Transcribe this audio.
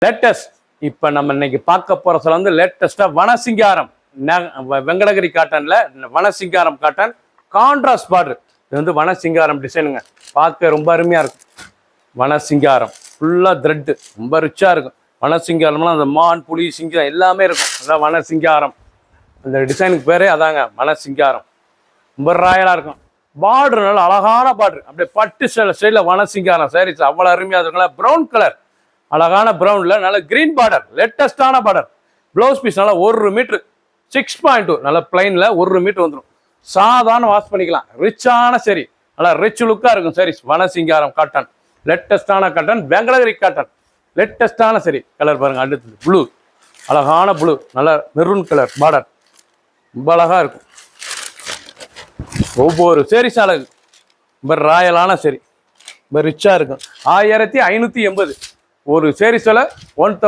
Latest இப்போ நம்ம இன்னைக்கு பார்க்க போகிற சில வந்து லேட்டஸ்ட்டாக வனசிங்காரம் வெங்கடகிரி காட்டனில் வனசிங்காரம் காட்டன் கான்ட்ராஸ்ட் பார்டர். இது வந்து வனசிங்காரம் டிசைனுங்க. பார்க்க ரொம்ப அருமையாக இருக்கும். வனசிங்காரம் ஃபுல்லாக த்ரெட்டு ரொம்ப ரிச்சாக இருக்கும். வனசிங்காரம்லாம் அந்த மான் புலி சிங்கம் எல்லாமே இருக்கும். அதான் வனசிங்காரம். அந்த டிசைனுக்கு பேரே அதாங்க வனசிங்காரம். ரொம்ப ராயலாக இருக்கும். பார்டர் நல்லா அழகான பார்டர். அப்படியே பட்டு ஸ்டைலில் வனசிங்காரம் சாரீஸ் அவ்வளோ அருமையாக இருக்குங்களா. ப்ரௌன் கலர் அழகான ப்ரௌனில் நல்ல கிரீன் பார்டர், லேட்டஸ்டான பார்டர். ப்ளவுஸ் பீஸ் நல்லா 1 மீட்ரு 6.2 நல்ல பிளைனில் 1 மீட்டர் வந்துடும். சாதாரண வாஷ் பண்ணிக்கலாம். ரிச்சான சரி, நல்லா ரிச் லுக்காக இருக்கும் saris. வனசிங்காரம் cotton லேட்டஸ்டான cotton, Venkatagiri cotton லேட்டஸ்டான சரி. கலர் பாருங்கள். அடுத்தது ப்ளூ, அழகான ப்ளூ, நல்ல மெரூன் கலர் பார்டர், ரொம்ப அழகாக இருக்கும். ஒவ்வொரு சாரீஸ் அழகு, ரொம்ப ராயலான சரி, ரொம்ப ரிச்சாக இருக்கும். 1580 ஒரு சாரீஸ் விலை 1000.